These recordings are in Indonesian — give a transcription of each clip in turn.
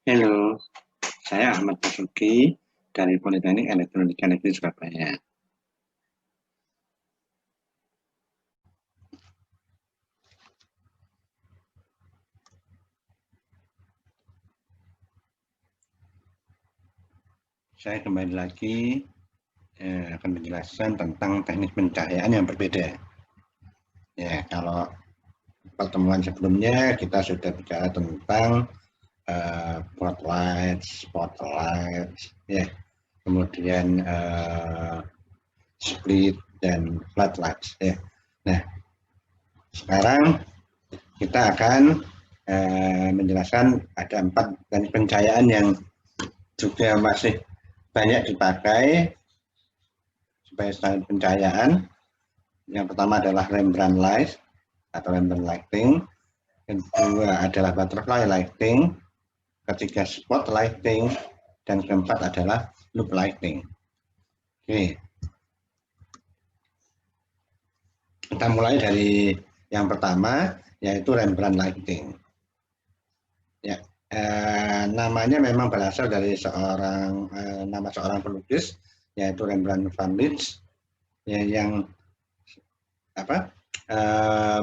Halo, saya Ahmad Basuki dari Politeknik Elektronika Negeri Surabaya. Saya kembali lagi akan menjelaskan tentang teknik pencahayaan yang berbeda. Ya, kalau pertemuan sebelumnya kita sudah bicara tentang spotlight, spotlight, ya, kemudian split dan floodlight. Ya. Nah, sekarang kita akan menjelaskan ada 4 teknik pencahayaan yang juga masih banyak dipakai sebagai standar pencahayaan. Yang pertama adalah Rembrandt light atau Rembrandt lighting. Yang kedua adalah butterfly lighting. Ketiga spot lighting. Dan keempat adalah loop lighting. Oke. Kita mulai dari yang pertama, yaitu Rembrandt lighting. Ya, namanya memang berasal dari nama seorang pelukis, yaitu Rembrandt van Rijn, yang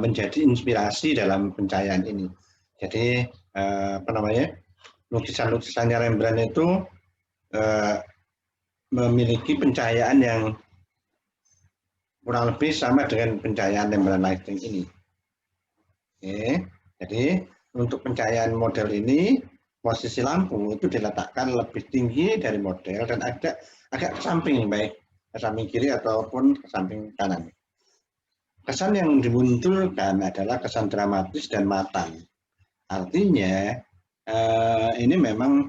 menjadi inspirasi dalam pencahayaan ini. Jadi lukisan-lukisannya Rembrandt itu memiliki pencahayaan yang kurang lebih sama dengan pencahayaan Rembrandt lighting ini. Oke, jadi untuk pencahayaan model ini posisi lampu itu diletakkan lebih tinggi dari model dan agak ke samping, baik ke samping kiri ataupun ke samping kanan. Kesan yang dimunculkan adalah kesan dramatis dan matang. Artinya ini memang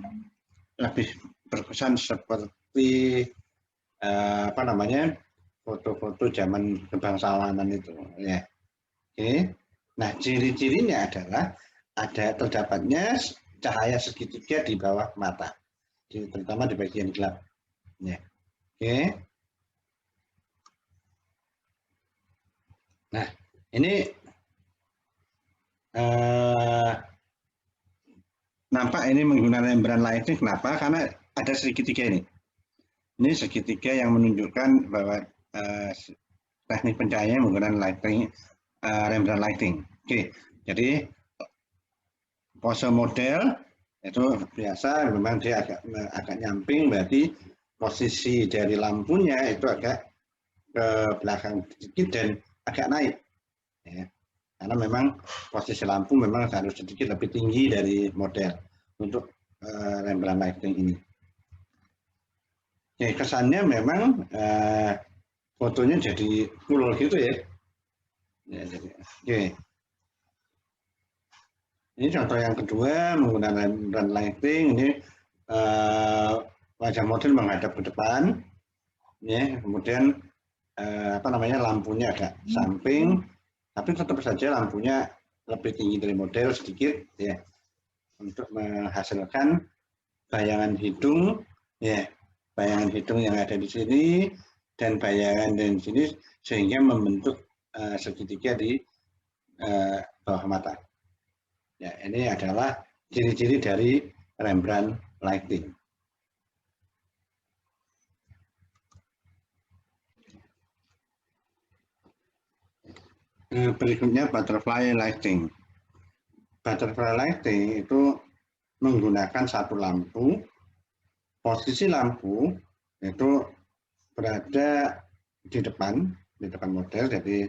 lebih berkesan seperti foto-foto zaman kebangsawanan itu. Ya. Oke. Nah, ciri-cirinya adalah terdapatnya cahaya segitiga di bawah mata, terutama di bagian gelap. Ya. Oke. Nah, ini nampak ini menggunakan Rembrandt lighting. Kenapa? Karena ada segitiga ini. Ini segitiga yang menunjukkan bahwa teknik pencahayaan menggunakan lighting, Rembrandt lighting. Oke, jadi pose model itu biasa memang dia agak nyamping, berarti posisi dari lampunya itu agak ke belakang sedikit dan agak naik. Ya. Karena memang posisi lampu memang harus sedikit lebih tinggi dari model untuk Rembrandt lighting ini. Ya, kesannya memang fotonya jadi full gitu ya. Ya, jadi, oke. Ini contoh yang kedua menggunakan Rembrandt lighting. Ini wajah model menghadap ke depan, ya. Kemudian lampunya agak samping, tapi tetap saja lampunya lebih tinggi dari model sedikit, ya, untuk menghasilkan bayangan hidung, ya, bayangan hidung yang ada di sini dan bayangan di sini sehingga membentuk segitiga di bawah mata. Ya, ini adalah ciri-ciri dari Rembrandt lighting. Berikutnya butterfly lighting. Butterfly lighting itu menggunakan satu lampu. Posisi lampu itu berada di depan model, jadi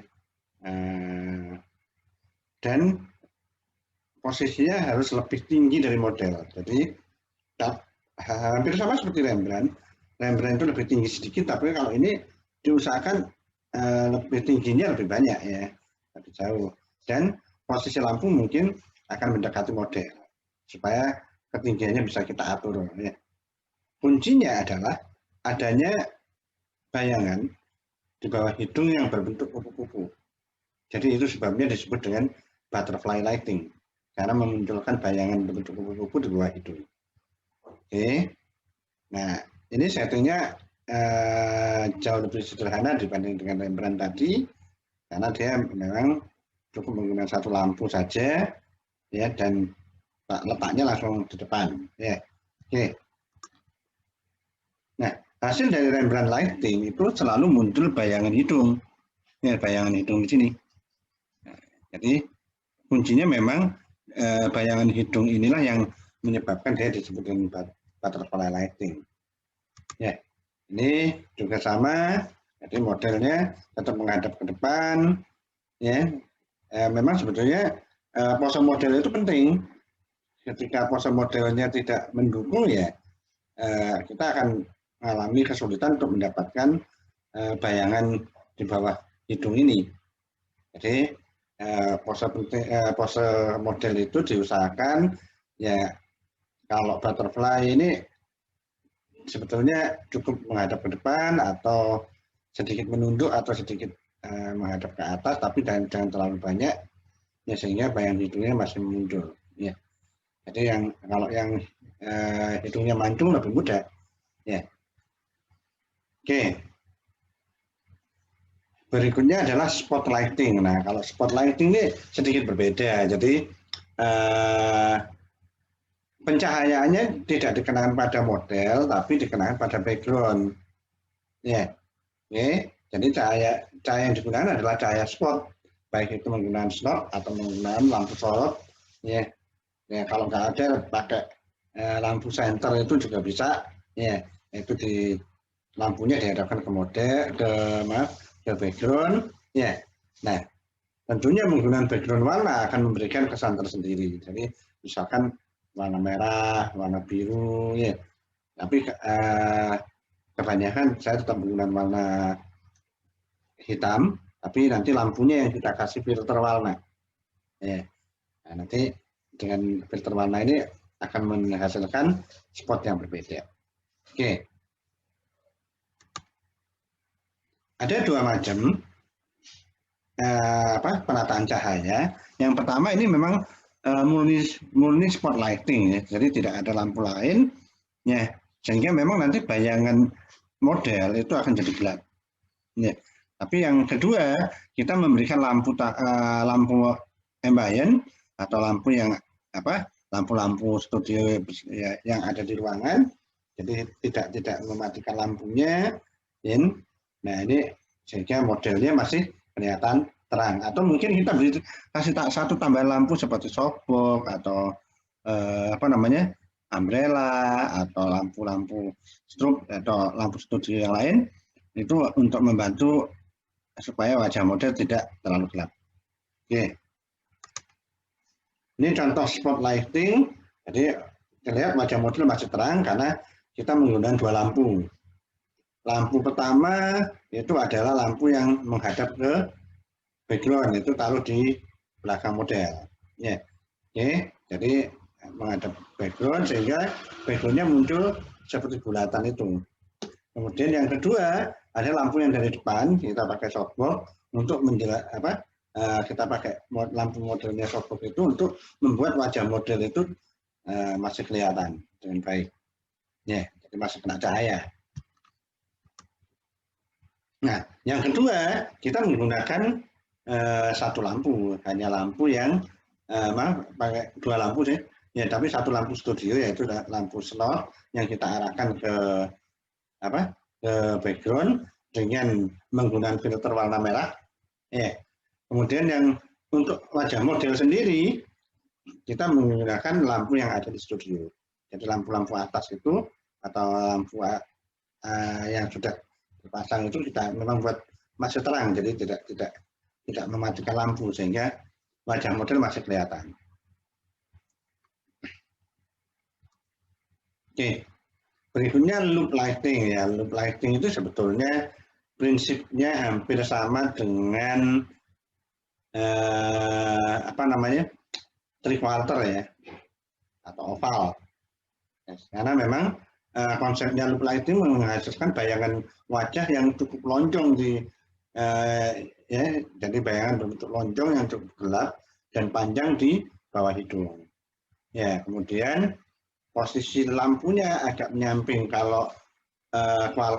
dan posisinya harus lebih tinggi dari model. Jadi hampir sama seperti Rembrandt. Rembrandt itu lebih tinggi sedikit, tapi kalau ini diusahakan lebih tingginya lebih banyak, ya, lebih jauh. Dan posisi lampu mungkin akan mendekati model supaya ketinggiannya bisa kita atur. Ya. Kuncinya adalah adanya bayangan di bawah hidung yang berbentuk kupu-kupu. Jadi itu sebabnya disebut dengan butterfly lighting, karena memunculkan bayangan berbentuk kupu-kupu di bawah hidung. Oke, nah ini settingnya jauh lebih sederhana dibanding dengan Rembrandt tadi, karena dia memang cukup menggunakan satu lampu saja, ya, dan letaknya langsung di depan. Ya, oke. Nah, hasil dari Rembrandt lighting itu selalu muncul bayangan hidung. Ya, bayangan hidung di sini. Nah, jadi kuncinya memang bayangan hidung inilah yang menyebabkan dia disebut dengan butterfly lighting. Ya, ini juga sama. Jadi modelnya tetap menghadap ke depan. Ya, memang sebetulnya pose model itu penting. Ketika pose modelnya tidak mendukung ya, kita akan mengalami kesulitan untuk mendapatkan bayangan di bawah hidung ini. Jadi pose model itu diusahakan ya, kalau butterfly ini sebetulnya cukup menghadap ke depan atau sedikit menunduk atau sedikit menghadap ke atas, tapi jangan terlalu banyak ya, sehingga bayangan hidungnya masih muncul. Ya. Jadi kalau yang hidungnya mancung lebih mudah. Ya. Oke. Berikutnya adalah spotlighting. Nah, kalau spotlighting ini sedikit berbeda. Jadi pencahayaannya tidak dikenakan pada model, tapi dikenakan pada background. Ya, oke. Jadi cahaya yang digunakan adalah cahaya spot, baik itu menggunakan slot atau menggunakan lampu sorot. Ya, kalau nggak ada pakai lampu senter itu juga bisa. Ya, itu di lampunya dihadapkan ke model, ke background. Ya, nah tentunya menggunakan background warna akan memberikan kesan tersendiri. Jadi misalkan warna merah, warna biru, ya. Tapi kebanyakan saya tetap menggunakan warna hitam, tapi nanti lampunya yang kita kasih filter warna. Ya. Nah, nanti dengan filter warna ini akan menghasilkan spot yang berbeda. Oke. Ada dua macam penataan cahaya. Yang pertama ini memang murni spot lighting, ya. Jadi tidak ada lampu lain, ya, sehingga memang nanti bayangan model itu akan jadi gelap. Ya. Tapi yang kedua, kita memberikan lampu ambient atau lampu yang lampu-lampu studio ya, yang ada di ruangan. Jadi tidak mematikan lampunya. Nah, ini sehingga modelnya masih kelihatan terang. Atau mungkin kita kasih satu tambahan lampu seperti softbox atau umbrella atau lampu-lampu strip atau lampu studio yang lain, itu untuk membantu supaya wajah model tidak terlalu gelap. Oke. Ini contoh spot lighting. Jadi kita lihat wajah model masih terang karena kita menggunakan dua lampu. Lampu pertama itu adalah lampu yang menghadap ke background, itu taruh di belakang model. Ya. Oke. Jadi menghadap background sehingga backgroundnya muncul seperti bulatan itu. Kemudian yang kedua ada lampu yang dari depan, kita pakai softbox untuk kita pakai lampu modelnya softbox itu untuk membuat wajah model itu masih kelihatan dengan baik. Ya, jadi masih kena cahaya. Nah, yang kedua kita menggunakan satu lampu, hanya lampu yang pakai dua lampu sih. Ya, tapi satu lampu studio yaitu lampu slot yang kita arahkan ke ke background dengan menggunakan filter warna merah. Ya. Kemudian yang untuk wajah model sendiri kita menggunakan lampu yang ada di studio. Jadi lampu-lampu atas itu atau lampu yang sudah dipasang itu kita memang buat masih terang, jadi tidak mematikan lampu sehingga wajah model masih kelihatan. Oke. Berikutnya loop lighting ya. Loop lighting itu sebetulnya prinsipnya hampir sama dengan three-quarter ya atau oval. Karena memang konsepnya loop lighting menghasilkan bayangan wajah yang cukup lonjong ya, jadi bayangan berbentuk lonjong yang cukup gelap dan panjang di bawah hidung. Ya, kemudian posisi lampunya agak menyamping. Kalau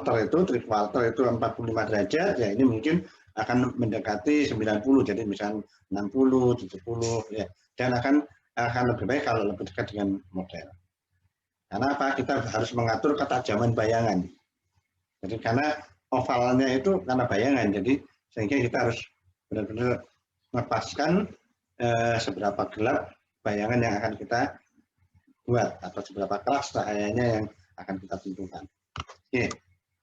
three-quarter itu 45 derajat, ya ini mungkin akan mendekati 90, jadi misalnya 60, 70 ya, dan akan akan lebih baik kalau lebih dekat dengan model. Karena apa? Kita harus mengatur ketajaman bayangan. Jadi karena ovalnya itu karena bayangan, jadi sehingga kita harus benar-benar melepaskan seberapa gelap bayangan yang akan kita buat atau seberapa keras cahayanya yang akan kita tentukan. Oke.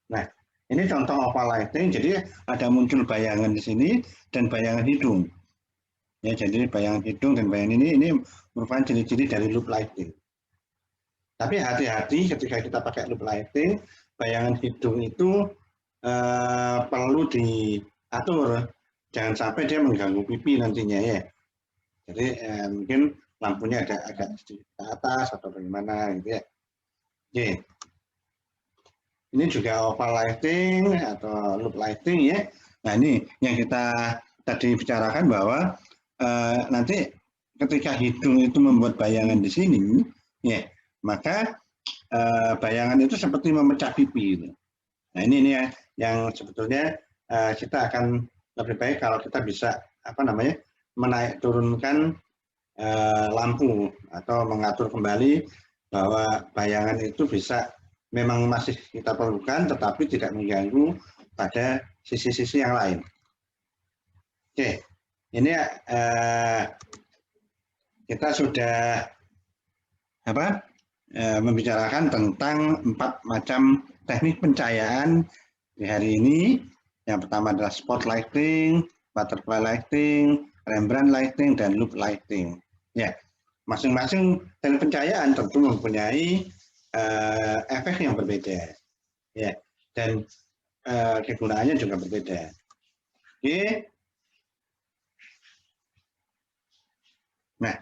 Nah, ini contoh oval lighting. Jadi ada muncul bayangan di sini dan bayangan hidung. Ya, jadi bayangan hidung dan bayangan ini merupakan ciri-ciri dari loop lighting. Tapi hati-hati ketika kita pakai loop lighting, bayangan hidung itu perlu diatur, jangan sampai dia mengganggu pipi nantinya ya. Jadi mungkin lampunya agak sedikit ke atas atau bagaimana gitu ya. Oke. Ini juga oval lighting atau loop lighting ya. Nah ini yang kita tadi bicarakan bahwa nanti ketika hidung itu membuat bayangan di sini, ya maka bayangan itu seperti memecah pipi. Gitu. Nah ini ya yang sebetulnya kita akan lebih baik kalau kita bisa menaik turunkan lampu atau mengatur kembali bahwa bayangan itu bisa memang masih kita perlukan tetapi tidak mengganggu pada sisi-sisi yang lain. Oke, ini kita sudah membicarakan tentang 4 macam teknik pencahayaan di hari ini. Yang pertama adalah spot lighting, butterfly lighting, Rembrandt lighting, dan loop lighting. Ya, masing-masing teknik pencahayaan tentu mempunyai efek yang berbeda, ya, dan kegunaannya juga berbeda. Oke. Nah,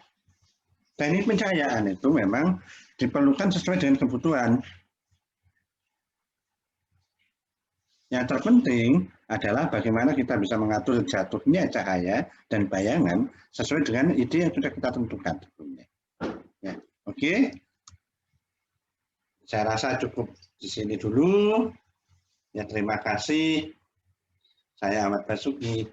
teknik pencahayaan itu memang diperlukan sesuai dengan kebutuhan. Yang terpenting adalah bagaimana kita bisa mengatur jatuhnya cahaya dan bayangan sesuai dengan ide yang sudah kita tentukan. Ya, oke. Saya rasa cukup di sini dulu. Ya, terima kasih. Saya Ahmad Basuki.